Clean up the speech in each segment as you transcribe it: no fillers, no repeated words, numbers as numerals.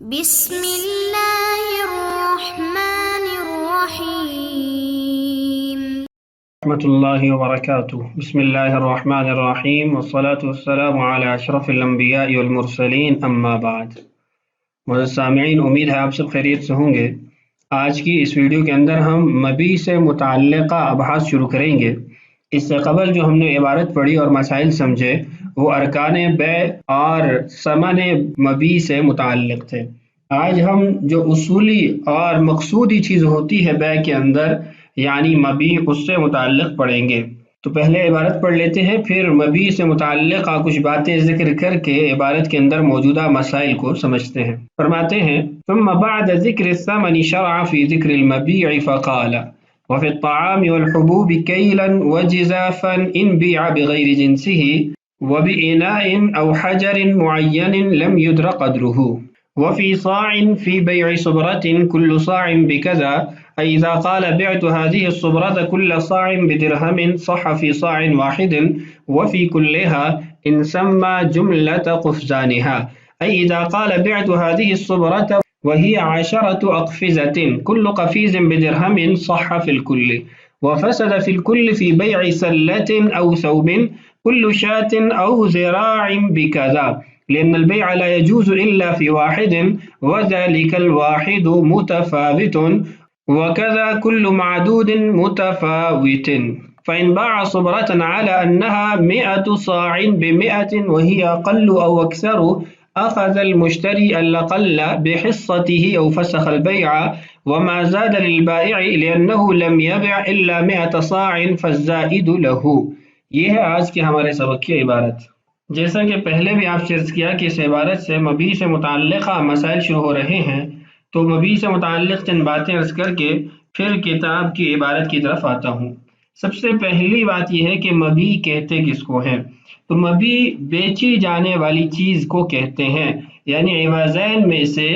بسم اللہ الرحمن الرحیم ورحمۃ اللہ وبرکاتہ۔ بسم اللہ الرحمن الرحیم والصلاة والسلام علی اشرف الانبیاء والمرسلین، اما بعد۔ معزز سامعین، امید ہے آپ سب خیریت سے ہوں گے۔ آج کی اس ویڈیو کے اندر ہم مبی سے متعلقہ ابحاث شروع کریں گے۔ اس سے قبل جو ہم نے عبارت پڑھی اور مسائل سمجھے وہ ارکان بیع اور ثمن مبی سے متعلق تھے۔ آج ہم جو اصولی اور مقصودی چیز ہوتی ہے بیع کے اندر یعنی مبی، اس سے متعلق پڑھیں گے۔ تو پہلے عبارت پڑھ لیتے ہیں، پھر مبی سے متعلق کچھ باتیں ذکر کر کے عبارت کے اندر موجودہ مسائل کو سمجھتے ہیں۔ فرماتے ہیں ثم بعد ذکر الثمن شرع في ذکر المبیع فقال وفي الطعام والحبوب كيلا وجزافا إن بيع بغير جنسه وبإناء أو حجر معين لم يدر قدره وفي صاع في بيع صبرة كل صاع بكذا، أي إذا قال بعت هذه الصبرة كل صاع بدرهم صح في صاع واحد وفي كلها إن سمى جملة قفزانها، أي إذا قال بعت هذه الصبرة وهي 10 أقفزة كل قفيز بدرهم صح في الكل، وفسد في الكل في بيع سلة أو ثوب كل شاة أو ذراع بكذا، لأن البيع لا يجوز إلا في واحد وذلك الواحد متفاوت وكذا كل معدود متفاوت، فإن باع صبرة على أنها 100 صاع ب100 وهي أقل أو أكثر أخذ المشتري الأقل بحصته أو فسخ البيع وما زاد للبائع لأنه لم يبع إلا 100 صاع فالزائد له۔ یہ ہے آج کے ہمارے سبق کی عبارت۔ جیسا کہ پہلے بھی آپ سے عرض کیا کہ اس عبارت سے مبی سے متعلقہ مسائل شروع ہو رہے ہیں، تو مبی سے متعلق چند باتیں عرض کر کے پھر کتاب کی عبارت کی طرف آتا ہوں۔ سب سے پہلی بات یہ ہے کہ مبی کہتے کس کو ہیں؟ تو مبی بیچی جانے والی چیز کو کہتے ہیں، یعنی عوضین میں سے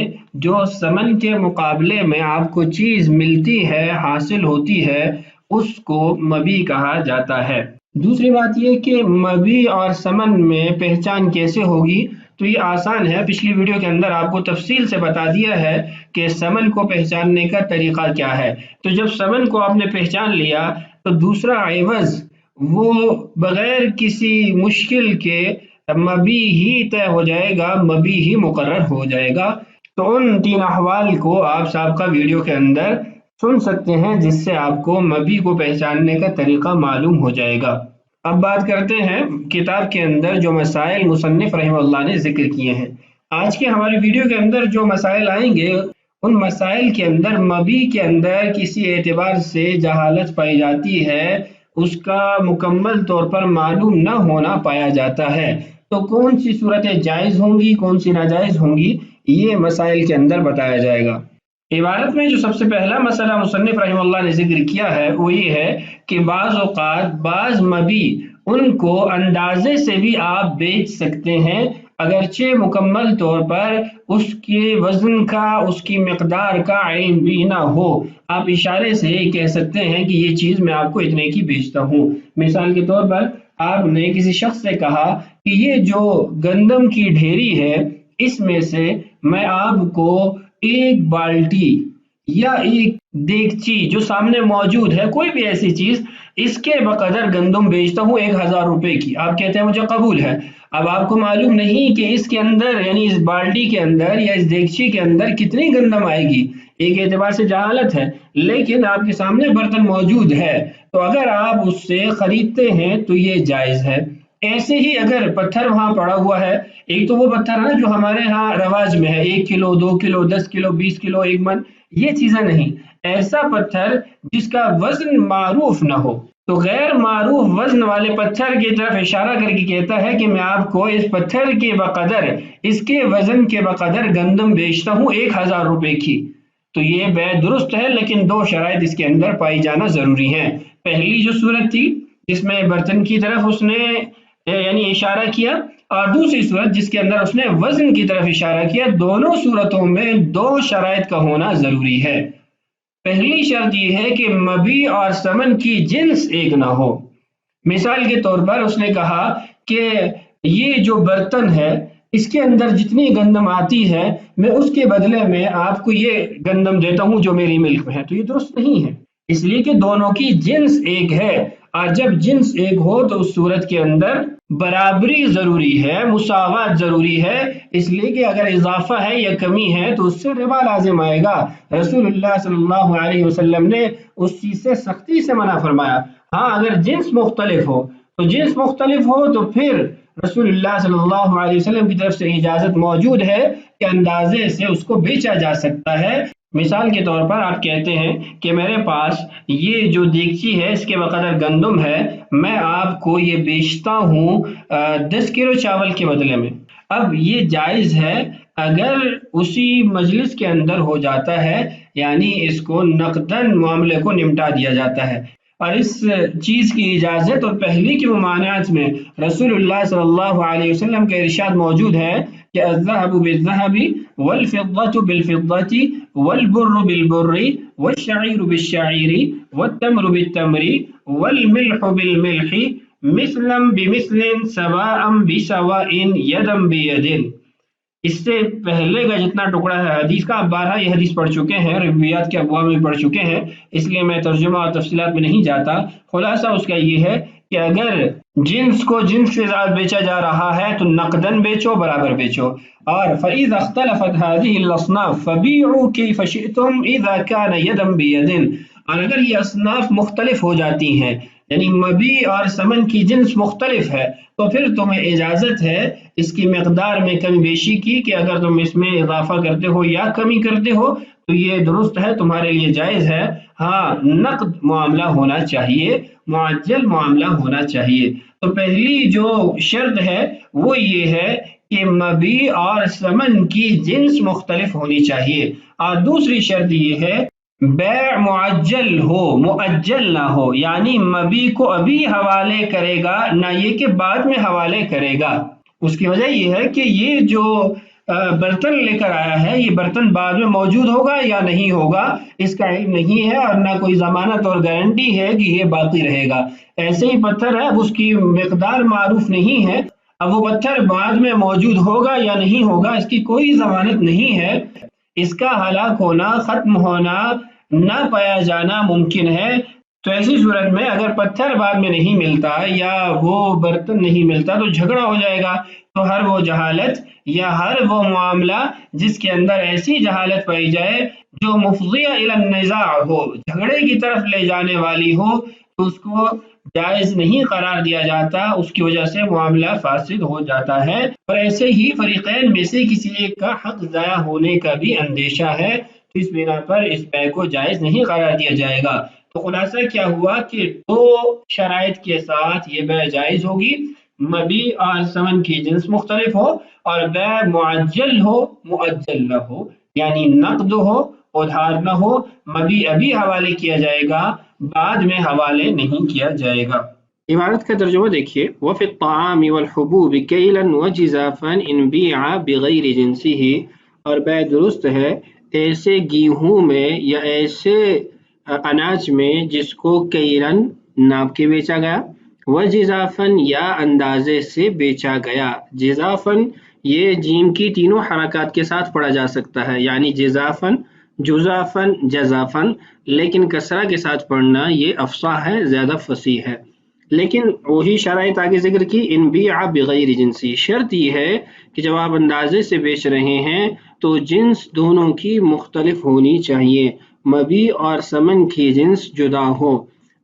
جو ثمن کے مقابلے میں آپ کو چیز ملتی ہے، حاصل ہوتی ہے، اس کو مبی کہا جاتا ہے۔ دوسری بات یہ کہ مبی اور ثمن میں پہچان کیسے ہوگی؟ تو یہ آسان ہے، پچھلی ویڈیو کے اندر آپ کو تفصیل سے بتا دیا ہے کہ ثمن کو پہچاننے کا طریقہ کیا ہے۔ تو جب ثمن کو آپ نے پہچان لیا تو دوسرا عوض وہ بغیر کسی مشکل کے مبی ہی طے ہو جائے گا، مبی ہی مقرر ہو جائے گا۔ تو ان 3 احوال کو آپ سابقہ ویڈیو کے اندر سن سکتے ہیں، جس سے آپ کو مبی کو پہچاننے کا طریقہ معلوم ہو جائے گا۔ اب بات کرتے ہیں کتاب کے اندر جو مسائل مصنف رحمہ اللہ نے ذکر کیے ہیں۔ آج کے ہماری ویڈیو کے اندر جو مسائل آئیں گے ان مسائل کے اندر مبی کے اندر کسی اعتبار سے جہالت پائی جاتی ہے، اس کا مکمل طور پر معلوم نہ ہونا پایا جاتا ہے۔ تو کون سی صورتیں جائز ہوں گی، کون سی ناجائز ہوں گی، یہ مسائل کے اندر بتایا جائے گا۔ عبارت میں جو سب سے پہلا مسئلہ مصنف رحمہ اللہ نے ذکر کیا ہے وہ یہ ہے کہ بعض اوقات بعض مبی ان کو اندازے سے بھی آپ بیچ سکتے ہیں، اگرچہ مکمل طور پر اس کے وزن کا، اس کی مقدار کا علم بھی نہ ہو۔ آپ اشارے سے کہہ سکتے ہیں کہ یہ چیز میں آپ کو اتنے کی بیچتا ہوں۔ مثال کے طور پر آپ نے کسی شخص سے کہا کہ یہ جو گندم کی ڈھیری ہے اس میں سے میں آپ کو 1 بالٹی یا 1 دیگچی جو سامنے موجود ہے، کوئی بھی ایسی چیز، اس کے بقدر گندم بیچتا ہوں 1000 روپے کی۔ آپ کہتے ہیں مجھے قبول ہے۔ اب آپ کو معلوم نہیں کہ اس کے اندر یعنی اس بالٹی کے اندر یا اس دیگچی کے اندر کتنی گندم آئے گی، ایک اعتبار سے جہالت ہے، لیکن آپ کے سامنے برتن موجود ہے، تو اگر آپ اس سے خریدتے ہیں تو یہ جائز ہے۔ ایسے ہی اگر پتھر وہاں پڑا ہوا ہے، ایک تو وہ پتھر ہے جو ہمارے ہاں رواج میں ہے، 1 کلو 2 کلو 10 کلو 20 کلو 1 من، یہ چیزیں نہیں، ایسا پتھر جس کا وزن معروف نہ ہو۔ تو غیر معروف وزن والے پتھر کی طرف اشارہ کر کے کہتا ہے کہ میں آپ کو اس پتھر کے بقدر، اس کے وزن کے بقدر گندم بیچتا ہوں 1000 روپے کی۔ تو یہ بیع درست ہے، لیکن 2 شرائط اس کے اندر پائی جانا ضروری ہیں۔ پہلی جو صورت تھی جس میں برتن کی طرف اس نے یعنی اشارہ کیا، اور دوسری صورت جس کے اندر اس نے وزن کی طرف اشارہ کیا، دونوں صورتوں میں 2 شرائط کا ہونا ضروری ہے۔ پہلی شرط یہ ہے کہ مبی اور ثمن کی جنس ایک نہ ہو۔ مثال کے طور پر اس نے کہا کہ یہ جو برتن ہے اس کے اندر جتنی گندم آتی ہے میں اس کے بدلے میں آپ کو یہ گندم دیتا ہوں جو میری ملک میں ہے، تو یہ درست نہیں ہے، اس لیے کہ دونوں کی جنس ایک ہے، اور جب جنس ایک ہو تو اس صورت کے اندر برابری ضروری ہے، مساوات ضروری ہے، اس لیے کہ اگر اضافہ ہے یا کمی ہے تو اس سے ربا لازم آئے گا۔ رسول اللہ صلی اللہ علیہ وسلم نے اس چیز سے سختی سے منع فرمایا۔ ہاں اگر جنس مختلف ہو تو جنس مختلف ہو تو پھر رسول اللہ صلی اللہ علیہ وسلم کی طرف سے اجازت موجود ہے کہ اندازے سے اس کو بیچا جا سکتا ہے۔ مثال کے طور پر آپ کہتے ہیں کہ میرے پاس یہ جو دیگچی ہے اس کے بقدر گندم ہے، میں آپ کو یہ بیچتا ہوں 10 کلو چاول کے بدلے میں۔ اب یہ جائز ہے اگر اسی مجلس کے اندر ہو جاتا ہے، یعنی اس کو نقداً معاملے کو نمٹا دیا جاتا ہے، اور اس چیز کی اجازت اور پہلی کی ممانعت میں رسول اللہ صلی اللہ علیہ وسلم کا ارشاد موجود ہے کہ الذهب بالذهب والفضة بالفضة والبر بالبر والشعير بالشعير والتمر بالتمر والملح بالملح مثلا بمثل سواء بسواء يدا بيد۔ اس سے پہلے کا جتنا ٹکڑا ہے حدیث کا، آپ 12 یہ حدیث پڑھ چکے ہیں، روایات کے ابواب میں پڑھ چکے ہیں، اس لیے میں ترجمہ اور تفصیلات میں نہیں جاتا۔ خلاصہ اس کا یہ ہے کہ اگر جنس کو جنس کے ساتھ بیچا جا رہا ہے تو نقداً بیچو، برابر بیچو، اور فَإِذَا اخْتَلَفَتْ هَذِهِ الْأَصْنَافُ فَبِيعُوا كَيْفَ شِئْتُمْ إِذَا كَانَ يَدًا بِيَدٍ۔ اور اگر یہ اصناف مختلف ہو جاتی ہیں، یعنی مبیع اور ثمن کی جنس مختلف ہے، تو پھر تمہیں اجازت ہے اس کی مقدار میں کمی بیشی کی، کہ اگر تم اس میں اضافہ کرتے ہو یا کمی کرتے ہو تو یہ درست ہے، تمہارے لیے جائز ہے۔ ہاں نقد معاملہ ہونا چاہیے، معجل معاملہ ہونا چاہیے۔ تو پہلی جو شرط ہے وہ یہ ہے کہ مبیع اور ثمن کی جنس مختلف ہونی چاہیے، اور دوسری شرط یہ ہے بیع معجل ہو، مؤجل نہ ہو، یعنی مبیع کو ابھی حوالے کرے گا، نہ یہ کہ بعد میں حوالے کرے گا۔ اس کی وجہ یہ ہے کہ یہ جو برتن لے کر آیا ہے یہ برتن بعد میں موجود ہوگا یا نہیں ہوگا اس کا علم نہیں ہے، اور نہ کوئی ضمانت اور گارنٹی ہے کہ یہ باقی رہے گا۔ ایسے ہی پتھر ہے، اب اس کی مقدار معروف نہیں ہے، اب وہ پتھر بعد میں موجود ہوگا یا نہیں ہوگا اس کی کوئی ضمانت نہیں ہے، اس کا ہلاک ہونا، ختم ہونا، نہ پایا جانا ممکن ہے۔ تو ایسی صورت میں اگر پتھر بعد میں نہیں ملتا یا وہ برتن نہیں ملتا تو جھگڑا ہو جائے گا۔ تو ہر وہ جہالت یا ہر وہ معاملہ جس کے اندر ایسی جہالت پائی جائے جو مفضیہ الی النزاع ہو، جھگڑے کی طرف لے جانے والی ہو، تو اس کو جائز نہیں قرار دیا جاتا، اس کی وجہ سے معاملہ فاسد ہو جاتا ہے، اور ایسے ہی فریقین میں سے کسی ایک کا حق ضائع ہونے کا بھی اندیشہ ہے، تو اس بنا پر اس بیع کو جائز نہیں قرار دیا جائے گا۔ تو خلاصہ کیا ہوا کہ دو شرائط کے ساتھ یہ بیع جائز ہوگی، مبیع اور ثمن کی جنس مختلف ہو، اور بیع معجل ہو، مؤجل نہ ہو، یعنی نقد ہو، ادھار نہ ہو، مبیع ابھی حوالے کیا جائے گا، بعد میں حوالے نہیں کیا جائے گا۔ عبارت کا ترجمہ دیکھیے، وَفِي الطَّعَامِ وَالْحُبُوبِ كَيْلًا وَجِزَافًا إِنْ بِيعَ بِغَيْرِ جِنسِهِ، اور بیع درست ہے ایسے گیہوں میں یا ایسے اناج میں جس کو کیلن ناپ کے بیچا گیا، وجزافن یا اندازے سے بیچا گیا۔ جزافن یہ جیم کی تینوں حرکات کے ساتھ پڑھا جا سکتا ہے، یعنی جزافن، جزافن، جزافن، لیکن کسرہ کے ساتھ پڑھنا یہ افصاح ہے، زیادہ فصیح ہے۔ لیکن وہی شرائط آگے ذکر کی، ان بیع بغیر جنسی، شرط یہ ہے کہ جب آپ اندازے سے بیچ رہے ہیں تو جنس دونوں کی مختلف ہونی چاہیے، مبیع اور ثمن کی جنس جدا ہو۔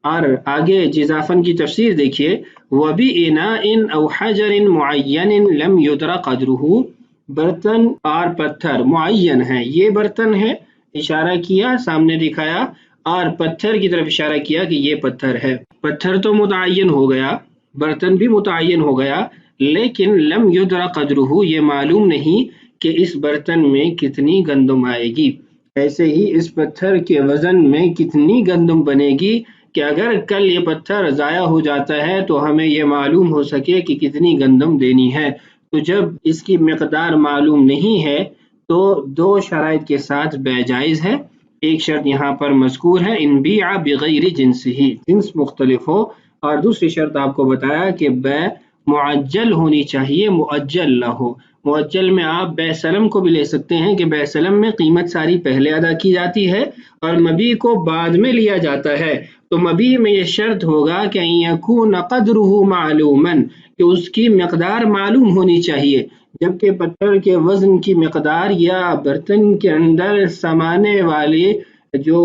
اور آگے جزافن کی تفسیر دیکھیے، وَبِإِنَاءٍ أَوْ حَجَرٍ مُعَيَّنٍ لَمْ يُدْرَ قَدْرُهُ، برتن اور پتھر معین ہے، یہ برتن ہے، اشارہ کیا، سامنے دکھایا، اور پتھر کی طرف اشارہ کیا کہ یہ پتھر ہے۔ پتھر تو متعین ہو گیا، برتن بھی متعین ہو گیا، لیکن لم یدر قدرہ، یہ معلوم نہیں کہ اس برتن میں کتنی گندم آئے گی۔ ایسے ہی اس پتھر کے وزن میں کتنی گندم بنے گی کہ اگر کل یہ پتھر ضائع ہو جاتا ہے تو ہمیں یہ معلوم ہو سکے کہ کتنی گندم دینی ہے۔ تو جب اس کی مقدار معلوم نہیں ہے تو دو شرائط کے ساتھ بیع جائز ہے۔ ایک شرط یہاں پر مذکور ہے، ان بیع بغیر جنسہ، جنس مختلف ہو، اور دوسری شرط آپ کو بتایا کہ بیع معجل ہونی چاہیے، معجل نہ ہو۔ معجل میں آپ بے سلم کو بھی لے سکتے ہیں کہ بے سلم میں قیمت ساری پہلے ادا کی جاتی ہے اور مبی کو بعد میں لیا جاتا ہے، تو مبی میں یہ شرط ہوگا کہ ان یکون قدرہ معلوما، کہ اس کی مقدار معلوم ہونی چاہیے، جبکہ پتھر کے وزن کی مقدار یا برتن کے اندر سمانے والے جو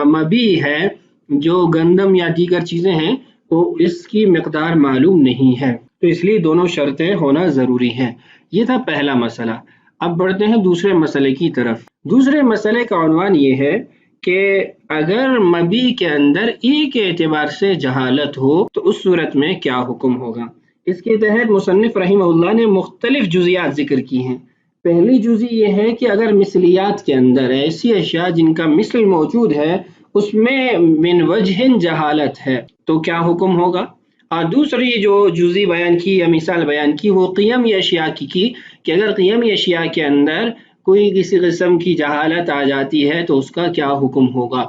مبی ہے، جو گندم یا دیگر چیزیں ہیں، تو اس کی مقدار معلوم نہیں ہے، تو اس لیے دونوں شرطیں ہونا ضروری ہیں۔ یہ تھا پہلا مسئلہ۔ اب بڑھتے ہیں دوسرے مسئلے کی طرف۔ دوسرے مسئلے کا عنوان یہ ہے کہ اگر مبی کے اندر ایک اعتبار سے جہالت ہو تو اس صورت میں کیا حکم ہوگا؟ اس کے تحت مصنف رحمہ اللہ نے مختلف جزیات ذکر کی ہیں۔ پہلی جزی یہ ہے کہ اگر مثلیات کے اندر ایسی اشیاء جن کا مثل موجود ہے اس میں من وجہ جہالت ہے تو کیا حکم ہوگا؟ اور دوسری جو جزی بیان کی یا مثال بیان کی وہ قیمی اشیاء کی کہ اگر قیمی اشیاء کے اندر کوئی کسی قسم کی جہالت آ جاتی ہے تو اس کا کیا حکم ہوگا۔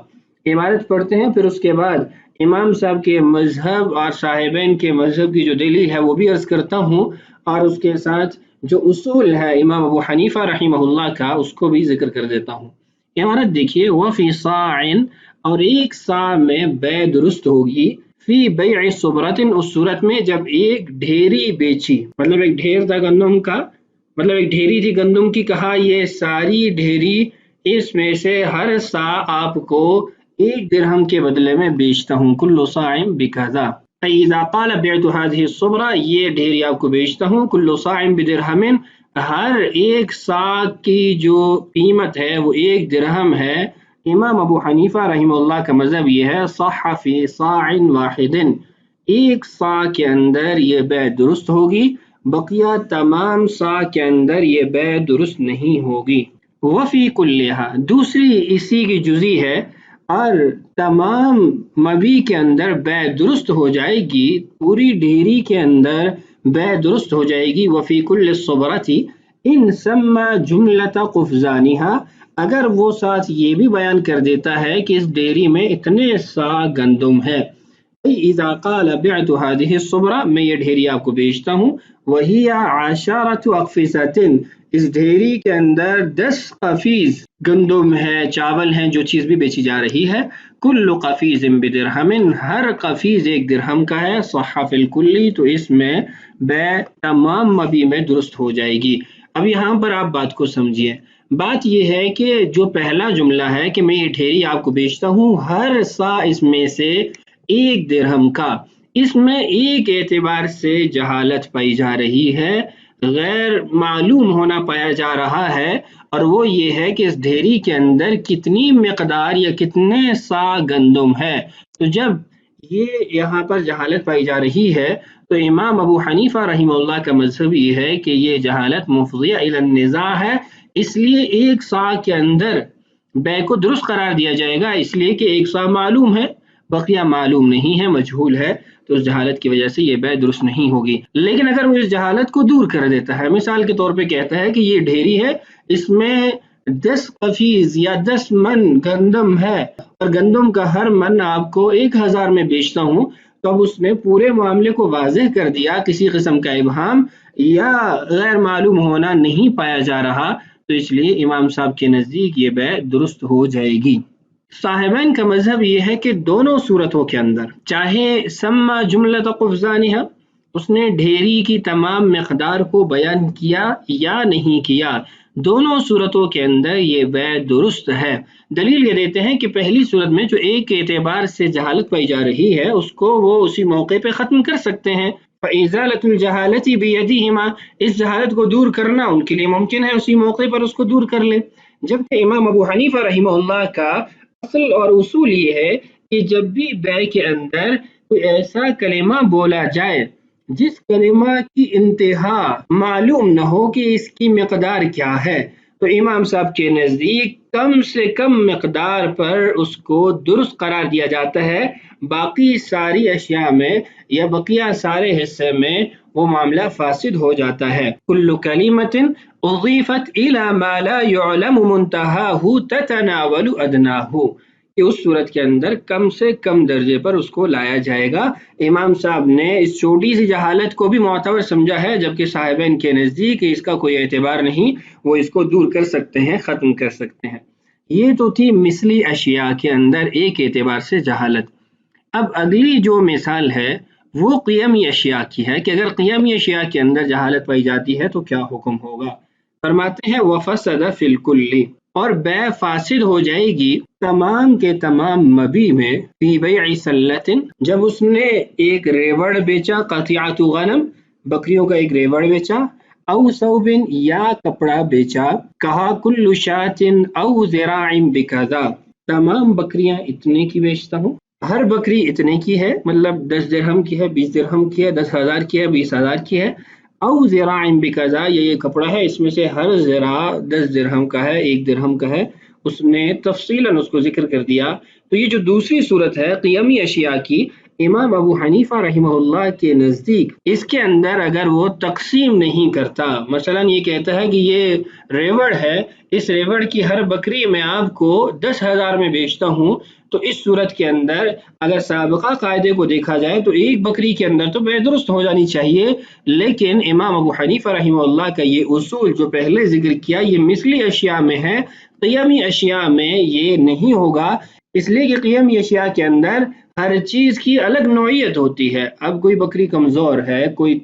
عبارت پڑھتے ہیں، پھر اس کے بعد امام صاحب کے مذہب اور صاحبین کے مذہب کی جو دلیل ہے وہ بھی عرض کرتا ہوں، اور اس کے ساتھ جو اصول ہے امام ابو حنیفہ رحمہ اللہ کا اس کو بھی ذکر کر دیتا ہوں۔ عبارت دیکھیے، وفی صاع، اور ایک صاع میں بے درست ہوگی، فی بیع صبرۃ، اس صورت میں جب ایک ڈھیری بیچی، مطلب ایک ڈھیر تھا گندم کا، مطلب ایک ڈھیری تھی گندم کی، کہا یہ ساری ڈھیری اس میں سے ہر صاع آپ کو 1 درہم کے بدلے میں بیچتا ہوں، کل صاع بکذا، اذا قال بعت هذه الصبرہ، یہ ڈھیری آپ کو بیچتا ہوں، کل صاع بدرہم، ہر ایک صاع کی جو قیمت ہے وہ 1 درہم ہے۔ امام ابو حنیفہ رحمہ اللہ کا مذہب یہ ہے، صح فی صاع واحد، ایک صاع کے اندر یہ بے درست ہوگی، بقیہ تمام صاع کے اندر یہ بے درست نہیں ہوگی۔ وفی کلھا، دوسری اسی کی جزی ہے، اور تمام مبی کے اندر بے درست ہو جائے گی، پوری ڈھیری کے اندر بے درست ہو جائے گی۔ وفی کل صبرۃ ان سمى جملۃ قفزانھا، اگر وہ ساتھ یہ بھی بیان کر دیتا ہے کہ اس ڈیری میں اتنے صاع گندم ہے، اذا قال بعت هذه الصبرہ، میں یہ ڈھیری آپ کو بیچتا ہوں، وہی 10 اقفصۃ، اس ڈھیری کے اندر 10 قفیز گندم ہے، چاول ہیں، جو چیز بھی بیچی جا رہی ہے، کل قفیز بدرہم، ہر قفیز 1 درہم کا ہے، صح فی الکلی، تو اس میں بے تمام مبی میں درست ہو جائے گی۔ اب یہاں پر آپ بات کو سمجھیے، بات یہ ہے کہ جو پہلا جملہ ہے کہ میں یہ ڈھیری آپ کو بیچتا ہوں، ہر صاع اس میں سے 1 درہم کا، اس میں ایک اعتبار سے جہالت پائی جا رہی ہے، غیر معلوم ہونا پایا جا رہا ہے، اور وہ یہ ہے کہ اس ڈھیری کے اندر کتنی مقدار یا کتنے صاع گندم ہے۔ تو جب یہ یہاں پر جہالت پائی جا رہی ہے تو امام ابو حنیفہ رحمہ اللہ کا مذہب یہ ہے کہ یہ جہالت مفضیہ الی النزاع ہے، اس لیے 1 صاع کے اندر بے کو درست قرار دیا جائے گا، اس لیے کہ 1 صاع معلوم ہے، بقیہ معلوم نہیں ہے، مجہول ہے، تو اس جہالت کی وجہ سے یہ بے درست نہیں ہوگی۔ لیکن اگر وہ اس جہالت کو دور کر دیتا ہے، مثال کے طور پہ کہتا ہے کہ یہ ڈھیری ہے، اس میں 10 قفیز یا 10 من گندم ہے، اور گندم کا ہر من آپ کو 1000 میں بیچتا ہوں، تو اب اس نے پورے معاملے کو واضح کر دیا، کسی قسم کا ابہام یا غیر معلوم ہونا نہیں پایا جا رہا، تو اس لیے امام صاحب کے نزدیک یہ بے درست ہو جائے گی۔ صاحبین کا مذہب یہ ہے کہ دونوں صورتوں کے اندر، چاہے سما جملۃ قفزانھا، اس نے ڈھیری کی تمام مقدار کو بیان کیا یا نہیں کیا، دونوں صورتوں کے اندر یہ بے درست ہے۔ دلیل یہ دیتے ہیں کہ پہلی صورت میں جو ایک اعتبار سے جہالت پائی جا رہی ہے اس کو وہ اسی موقع پہ ختم کر سکتے ہیں، فَإِزَالَةُ الْجَهَالَةِ بِيَدِهِمَا، اس جہالت کو دور کرنا ان کے لیے ممکن ہے، اسی موقع پر اس کو دور کر لیں۔ جبکہ امام ابو حنیفہ رحمہ اللہ کا اصل اور اصول یہ ہے کہ جب بھی بے کے اندر کوئی ایسا کلمہ بولا جائے جس کلمہ کی انتہا معلوم نہ ہو کہ اس کی مقدار کیا ہے، تو امام صاحب کے نزدیک کم سے کم مقدار پر اس کو درست قرار دیا جاتا ہے، باقی ساری اشیاء میں یا بقیہ سارے حصے میں وہ معاملہ فاسد ہو جاتا ہے۔ کل کلمۃ اضیفت الی ما لا یعلم منتہاہ تتناول ادناہ، کہ اس صورت کے اندر کم سے کم درجے پر اس کو لایا جائے گا۔ امام صاحب نے اس چھوٹی سی جہالت کو بھی معتبر سمجھا ہے، جبکہ صاحبین کے نزدیک اس کا کوئی اعتبار نہیں، وہ اس کو دور کر سکتے ہیں، ختم کر سکتے ہیں۔ یہ تو تھی مثلی اشیاء کے اندر ایک اعتبار سے جہالت۔ اب اگلی جو مثال ہے وہ قیمی اشیاء کی ہے کہ اگر قیمی اشیاء کے اندر جہالت پائی جاتی ہے تو کیا حکم ہوگا۔ فرماتے ہیں وَفَسَدَ فِي الْكُلِّ، اور بیع فاسد ہو جائے گی تمام کے تمام مبی میں، فی بیع سلۃ، جب اس نے ایک ریوڑ بیچا، قطیعۃ غنم، بکریوں کا ایک ریوڑ بیچا، او ثوب، یا کپڑا بیچا، کہا کل شاۃ او ذراع بکذا، تمام بکریاں اتنے کی بیچتا ہوں، ہر بکری اتنے کی ہے، مطلب 10 درہم کی ہے، 20 درہم کی ہے، 10,000 کی ہے، 20,000 کی ہے، او ذراع بکذا، یہ کپڑا ہے، اس میں سے ہر ذراع 10 درہم کا ہے، 1 درہم کا ہے، اس نے تفصیلاً اس کو ذکر کر دیا۔ تو یہ جو دوسری صورت ہے قیمی اشیاء کی، امام ابو حنیفہ رحمہ اللہ کے نزدیک اس کے اندر اگر وہ تقسیم نہیں کرتا، مثلا یہ کہتا ہے کہ یہ ریوڑ ہے، اس ریوڑ کی ہر بکری میں آپ کو 10,000 میں بیچتا ہوں، تو اس صورت کے اندر اگر سابقہ قاعدے کو دیکھا جائے تو ایک بکری کے اندر تو بے درست ہو جانی چاہیے، لیکن امام ابو حنیفہ رحمہ اللہ کا یہ اصول جو پہلے ذکر کیا یہ مثلی اشیاء میں ہے، قیمی اشیاء میں یہ نہیں ہوگا، اس لیے کہ قیمی اشیاء کے اندر ہر چیز کی الگ نوعیت ہوتی ہے۔ اب کوئی بکری کمزور ہے، کوئی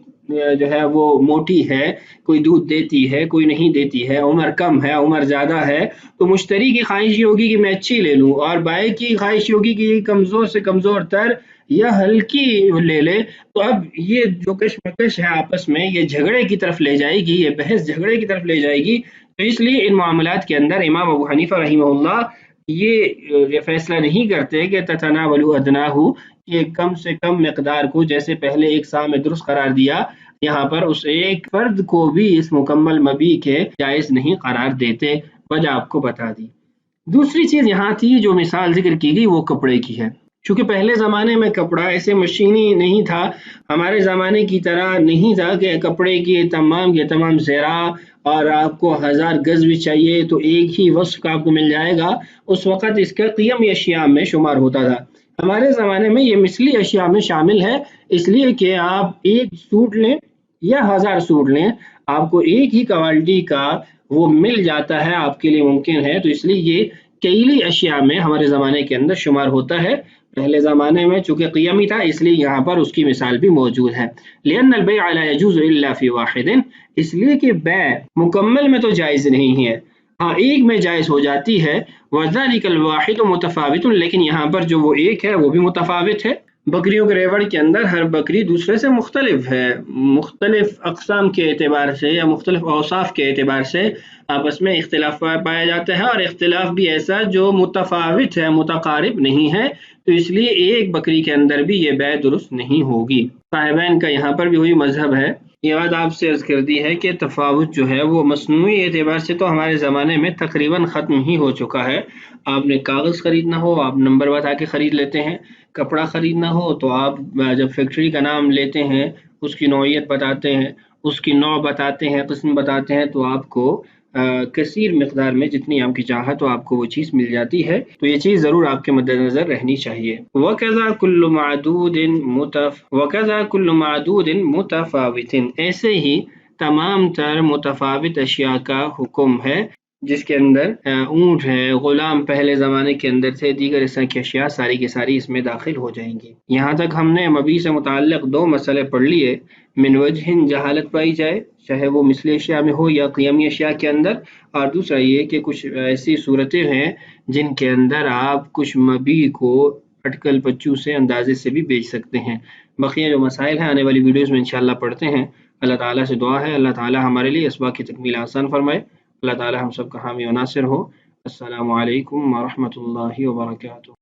جو ہے وہ موٹی ہے، کوئی دودھ دیتی ہے، کوئی نہیں دیتی ہے، عمر کم ہے، عمر زیادہ ہے، تو مشتری کی خواہش یہ ہوگی کہ میں اچھی لے لوں، اور بائع کی خواہش ہوگی کہ یہ کمزور سے کمزور تر یا ہلکی لے لے۔ تو اب یہ جو کشمکش ہے آپس میں، یہ جھگڑے کی طرف لے جائے گی، یہ بحث جھگڑے کی طرف لے جائے گی۔ تو اس لیے ان معاملات کے اندر امام ابو حنیفہ رحمہ اللہ یہ فیصلہ نہیں کرتے کہ تتناول ادناہ، یہ کم سے کم مقدار کو، جیسے پہلے ایک سا میں درست قرار دیا، یہاں پر اس ایک فرد کو بھی اس مکمل مبی کے جائز نہیں قرار دیتے، وجہ آپ کو بتا دی۔ دوسری چیز یہاں تھی جو مثال ذکر کی گئی وہ کپڑے کی ہے، چونکہ پہلے زمانے میں کپڑا ایسے مشینی نہیں تھا، ہمارے زمانے کی طرح نہیں تھا کہ کپڑے کی تمام کے تمام زرا اور آپ کو 1000 گز بھی چاہیے تو ایک ہی وصف کا آپ کو مل جائے گا، اس وقت اس کا قیمی اشیاء میں شمار ہوتا تھا۔ ہمارے زمانے میں یہ مثلی اشیاء میں شامل ہے، اس لیے کہ آپ ایک سوٹ لیں یا 1000 سوٹ لیں، آپ کو ایک ہی کوالٹی کا وہ مل جاتا ہے، آپ کے لیے ممکن ہے، تو اس لیے یہ کیلی اشیاء میں ہمارے زمانے کے اندر شمار ہوتا ہے۔ پہلے زمانے میں چونکہ قیمی تھا اس لیے یہاں پر اس کی مثال بھی موجود ہے۔ لأن البيع لا يجوز الا في واحد، اس لیے کہ بیع مکمل میں تو جائز نہیں ہے، ہاں ایک میں جائز ہو جاتی ہے، وذلك الواحد متفاوت، لیکن یہاں پر جو وہ ایک ہے وہ بھی متفاوت ہے۔ بکریوں کے ریوڑ کے اندر ہر بکری دوسرے سے مختلف ہے، مختلف اقسام کے اعتبار سے یا مختلف اوصاف کے اعتبار سے آپس میں اختلاف پایا جاتا ہے، اور اختلاف بھی ایسا جو متفاوت ہے، متقارب نہیں ہے، تو اس لیے ایک بکری کے اندر بھی یہ بیع درست نہیں ہوگی۔ صاحبین کا یہاں پر بھی وہی مذہب ہے۔ یہ بات آپ سے عرض کر دی ہے کہ تفاوت جو ہے وہ مصنوعی اعتبار سے تو ہمارے زمانے میں تقریباً ختم ہی ہو چکا ہے۔ آپ نے کاغذ خریدنا ہو آپ نمبر بتا کے خرید لیتے ہیں، کپڑا خریدنا ہو تو آپ جب فیکٹری کا نام لیتے ہیں، اس کی نوعیت بتاتے ہیں، اس کی نوع بتاتے ہیں، قسم بتاتے ہیں، تو آپ کو کثیر مقدار میں جتنی آپ کی چاہت تو آپ کو وہ چیز مل جاتی ہے، تو یہ چیز ضرور آپ کے مد نظر رہنی چاہیے۔ وَكَذَا كُلُّ مَعْدُودٍ مُتَفَاوِتٍ، ایسے ہی تمام تر متفاوت اشیاء کا حکم ہے، جس کے اندر اونٹ ہے، غلام پہلے زمانے کے اندر تھے، دیگر اس طرح کی اشیاء ساری کی ساری اس میں داخل ہو جائیں گی۔ یہاں تک ہم نے مبی سے متعلق 2 مسئلے پڑھ لیے، من وجہ جہالت پائی جائے، چاہے وہ مثلی اشیاء میں ہو یا قیمی اشیاء کے اندر، اور دوسرا یہ کہ کچھ ایسی صورتیں ہیں جن کے اندر آپ کچھ مبی کو اٹکل پچو سے اندازے سے بھی بیچ سکتے ہیں۔ بقیہ جو مسائل ہیں آنے والی ویڈیوز میں انشاءاللہ پڑھتے ہیں۔ اللہ تعالیٰ سے دعا ہے اللہ تعالیٰ ہمارے لیے اسباق کی تکمیل آسان فرمائے، اللہ تعالیٰ ہم سب کا حامی و ناصر ہو۔ السلام علیکم ورحمۃ اللہ وبرکاتہ۔